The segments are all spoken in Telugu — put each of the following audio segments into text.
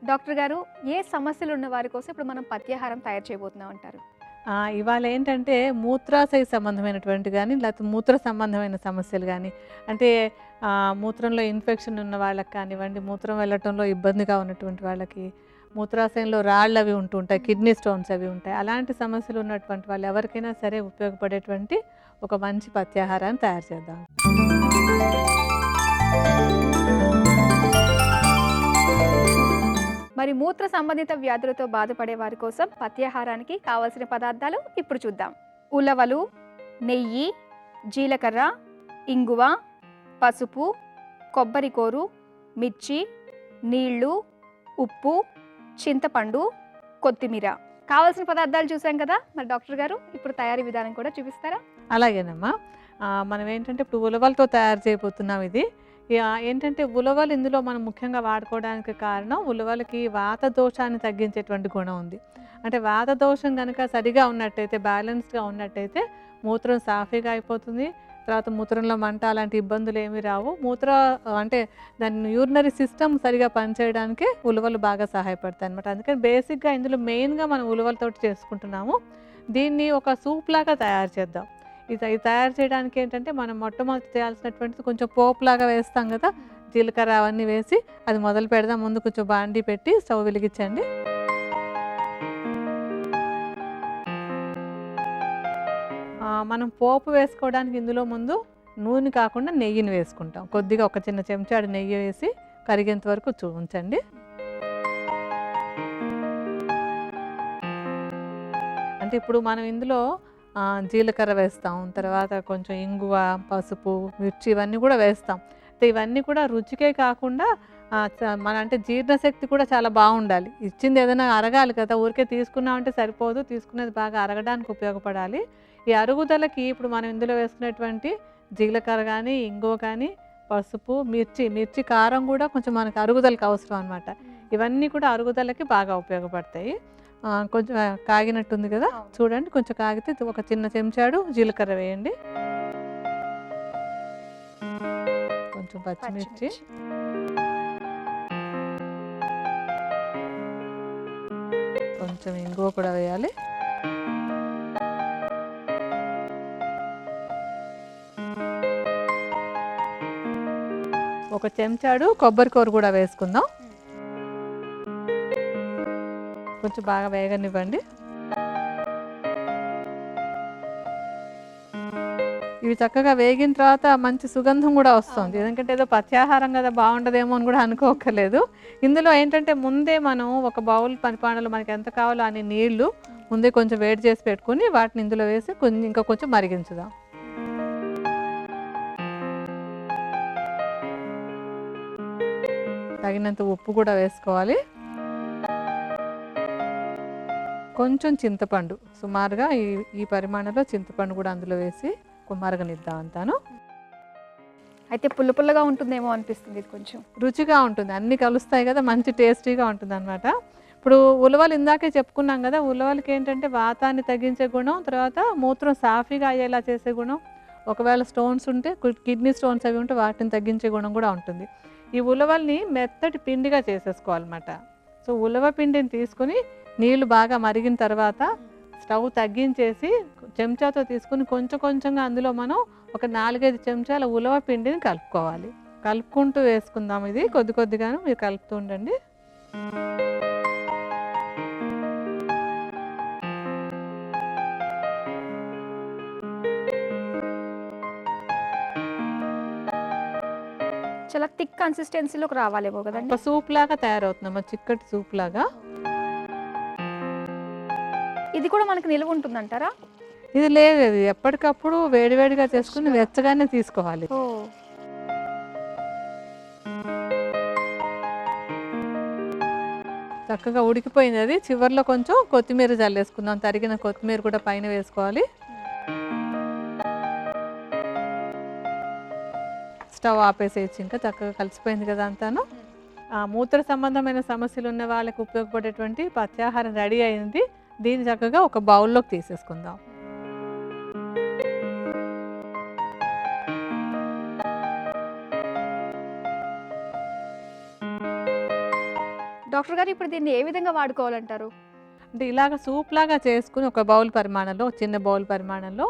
డాక్టర్ గారు, ఏ సమస్యలున్న వారి కోసం ఇప్పుడు మనం పథ్యాహారం తయారు చేయబోతున్నాం అంటారు? ఇవాళ ఏంటంటే మూత్రాశయ సంబంధమైనటువంటి గానీ, లేకపోతే మూత్ర సంబంధమైన సమస్యలు గానీ, అంటే మూత్రంలో ఇన్ఫెక్షన్ ఉన్న వాళ్ళకి కానివ్వండి, మూత్రం వెళ్ళటంలో ఇబ్బందిగా ఉన్నటువంటి వాళ్ళకి, మూత్రాశయంలో రాళ్ళవి ఉంటుంటాయి, కిడ్నీ స్టోన్స్ అవి ఉంటాయి. అలాంటి సమస్యలు ఉన్నటువంటి వాళ్ళు ఎవరికైనా సరే ఉపయోగపడేటువంటి ఒక మంచి పథ్యాహారాన్ని తయారు చేద్దాం. మరి మూత్ర సంబంధిత వ్యాధులతో బాధపడే వారి కోసం పథ్యాహారానికి కావాల్సిన పదార్థాలు ఇప్పుడు చూద్దాం. ఉలవలు, నెయ్యి, జీలకర్ర, ఇంగువ, పసుపు, కొబ్బరికూరు, మిర్చి, నీళ్లు, ఉప్పు, చింతపండు, కొత్తిమీర. కావాల్సిన పదార్థాలు చూసాం కదా. మరి డాక్టర్ గారు ఇప్పుడు తయారీ విధానం కూడా చూపిస్తారా? అలాగేనమ్మా. మనం ఏంటంటే ఇప్పుడు ఉలవలతో తయారు చేయబోతున్నాం ఇది. ఏంటంటే ఉలవలు ఇందులో మనం ముఖ్యంగా వాడుకోవడానికి కారణం, ఉలవలకి వాత దోషాన్ని తగ్గించేటువంటి గుణం ఉంది. అంటే వాత దోషం కనుక సరిగా ఉన్నట్టయితే, బ్యాలెన్స్డ్గా ఉన్నట్టయితే మూత్రం సాఫీగా అయిపోతుంది. తర్వాత మూత్రంలో మంట అలాంటి ఇబ్బందులు ఏమీ రావు. అంటే దాన్ని యూరినరీ సిస్టమ్ సరిగా పనిచేయడానికి ఉలవలు బాగా సహాయపడతాయి అనమాట. అందుకని బేసిక్గా ఇందులో మెయిన్గా మనం ఉలవలతోటి చేసుకుంటున్నాము. దీన్ని ఒక సూప్ లాగా తయారు చేద్దాం. ఇది తయారు చేయడానికి ఏంటంటే మనం మొట్టమొదటి చేయాల్సినటువంటిది కొంచెం పోపులాగా వేస్తాం కదా, జీలకర్ర అవన్నీ వేసి అది మొదలు పెడదాం. ముందు కొంచెం బాండీ పెట్టి స్టవ్ వెలిగించండి. మనం పోపు వేసుకోవడానికి ఇందులో ముందు నూనె కాకుండా నెయ్యిని వేసుకుంటాం. కొద్దిగా ఒక చిన్న చెంచాడు నెయ్యి వేసి కరిగేంత వరకు ఉంచండి. అంటే ఇప్పుడు మనం ఇందులో జీలకర్ర వేస్తాం, తర్వాత కొంచెం ఇంగువ, పసుపు, మిర్చి ఇవన్నీ కూడా వేస్తాం. అయితే ఇవన్నీ కూడా రుచికే కాకుండా అంటే జీర్ణశక్తి కూడా చాలా బాగుండాలి. ఇచ్చింది ఏదైనా అరగాలి కదా, ఊరికే తీసుకున్నామంటే సరిపోదు, తీసుకునేది బాగా అరగడానికి ఉపయోగపడాలి. ఈ అరుగుదలకి ఇప్పుడు మనం ఇందులో వేసుకునేటువంటి జీలకర్ర కానీ, ఇంగువ కానీ, పసుపు, మిర్చి కారం కూడా కొంచెం మనకు అరుగుదలకి అవసరం అనమాట. ఇవన్నీ కూడా అరుగుదలకి బాగా ఉపయోగపడతాయి. కొంచెం కాగినట్టుంది కదా, చూడండి. కొంచెం కాగితే ఒక చిన్న చెంచాడు జీలకర్ర వేయండి, కొంచెం పచ్చిమిర్చి, కొంచెం ఇంగువ కూడా వేయాలి. ఒక చెంచాడు కొబ్బరికూర కూడా వేసుకుందాం. కొంచెం బాగా వేగనివ్వండి. ఇవి చక్కగా వేగిన తర్వాత మంచి సుగంధం కూడా వస్తుంది. ఎందుకంటే ఏదో పథ్యాహారం కదా, బాగుండదేమో అని కూడా అనుకోకర్లేదు. ఇందులో ఏంటంటే ముందే మనం ఒక బౌల్ పనిపానలో మనకి ఎంత కావాలో అన్ని నీళ్లు ముందే కొంచెం వేడి చేసి పెట్టుకుని వాటిని ఇందులో వేసి ఇంకా కొంచెం మరిగించుదాం. తగినంత ఉప్పు కూడా వేసుకోవాలి. కొంచెం చింతపండు, సుమారుగా ఈ పరిమాణంలో చింతపండు కూడా అందులో వేసి మరగనిద్దాం అంతాను. అయితే పుల్ల పుల్లగా ఉంటుందేమో అనిపిస్తుంది. ఇది కొంచెం రుచిగా ఉంటుంది, అన్నీ కలుస్తాయి కదా, మంచి టేస్టీగా ఉంటుంది అనమాట. ఇప్పుడు ఉలవలు ఇందాకే చెప్పుకున్నాం కదా, ఉలవలకి ఏంటంటే వాతాన్ని తగ్గించే గుణం, తర్వాత మూత్రం సాఫీగా అయ్యేలా చేసే గుణం, ఒకవేళ స్టోన్స్ ఉంటే, కిడ్నీ స్టోన్స్ అవి ఉంటే వాటిని తగ్గించే గుణం కూడా ఉంటుంది. ఈ ఉలవల్ని మెత్తటి పిండిగా చేసేసుకోవాలన్నమాట. సో ఉలవ పిండిని తీసుకుని నీళ్లు బాగా మరిగిన తర్వాత స్టవ్ తగ్గించేసి చెంచాతో తీసుకుని కొంచెం కొంచెంగా అందులో మనం ఒక 4-5 చెంచాల ఉలవ పిండిని కలుపుకోవాలి. కలుపుకుంటూ వేసుకుందాం. ఇది కొద్ది కొద్దిగాను మీరు కలుపుతూ ఉండండి. చాలా థిక్ కన్సిస్టెన్సీలోకి రావాలేమో కదండి. ఒక సూప్ లాగా తయారవుతుందమ్మా, చిక్కటి సూప్ లాగా. ఇది కూడా మనకి నిలువ ఉంటుందంటారా? ఇది లేదు, ఇది ఎప్పటికప్పుడు వేడివేడిగా చేసుకుని వెచ్చగానే తీసుకోవాలి. చక్కగా ఉడికిపోయింది అది. చివరిలో కొంచెం కొత్తిమీర జల్లేసుకుందాం. తరిగిన కొత్తిమీర కూడా పైన వేసుకోవాలి. స్టవ్ ఆపేసేయచ్చు. ఇంకా చక్కగా కలిసిపోయింది కదా అంతాను. మూత్ర సంబంధమైన సమస్యలు ఉన్న వాళ్ళకి ఉపయోగపడేటువంటి పథ్యాహారం రెడీ అయింది. దీన్ని చక్కగా ఒక బౌల్లోకి తీసేసుకుందాం. డాక్టర్ గారు ఇప్పుడు దీన్ని ఏ విధంగా వాడుకోవాలంటారు? అంటే ఇలాగ సూప్ లాగా చేసుకుని ఒక బౌల్ పరిమాణంలో, చిన్న బౌల్ పరిమాణంలో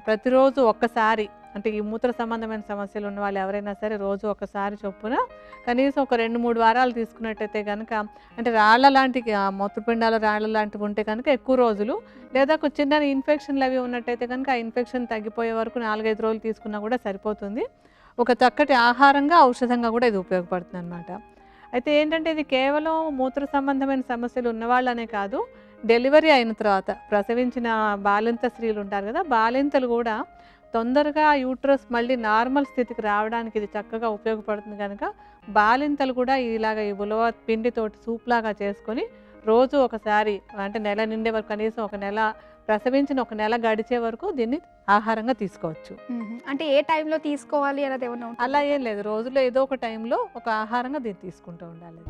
ప్రతిరోజు ఒక్కసారి, అంటే ఈ మూత్ర సంబంధమైన సమస్యలు ఉన్న వాళ్ళు ఎవరైనా సరే రోజు ఒకసారి చొప్పున కనీసం ఒక 2-3 వారాలు తీసుకున్నట్టయితే కనుక, అంటే రాళ్ళ లాంటి మూత్రపిండాల రాళ్ళ లాంటివి ఉంటే కనుక ఎక్కువ రోజులు, లేదా ఒక చిన్న ఇన్ఫెక్షన్లు అవి ఉన్నట్టయితే కనుక ఆ ఇన్ఫెక్షన్ తగ్గిపోయే వరకు 4-5 రోజులు తీసుకున్నా కూడా సరిపోతుంది. ఒక చక్కటి ఆహారంగా, ఔషధంగా కూడా ఇది ఉపయోగపడుతుంది అనమాట. అయితే ఏంటంటే ఇది కేవలం మూత్ర సంబంధమైన సమస్యలు ఉన్నవాళ్ళనే కాదు, డెలివరీ అయిన తర్వాత ప్రసవించిన బాలింత స్త్రీలు ఉంటారు కదా, బాలింతలు కూడా తొందరగా యూట్రస్ మళ్ళీ నార్మల్ స్థితికి రావడానికి ఇది చక్కగా ఉపయోగపడుతుంది కనుక బాలింతలు కూడా ఇలాగ ఈ ఉలవ పిండితోటి సూప్ లాగా చేసుకొని రోజు ఒకసారి, అంటే నెల నిండే వరకు, కనీసం ఒక నెల ప్రసవించిన ఒక నెల గడిచే వరకు దీన్ని ఆహారంగా తీసుకోవచ్చు. అంటే ఏ టైంలో తీసుకోవాలి అనేది ఏమన్నా ఉంటుందా? అలా ఏం లేదు, రోజులో ఏదో ఒక టైంలో ఒక ఆహారంగా దీన్ని తీసుకుంటూ ఉండాలి.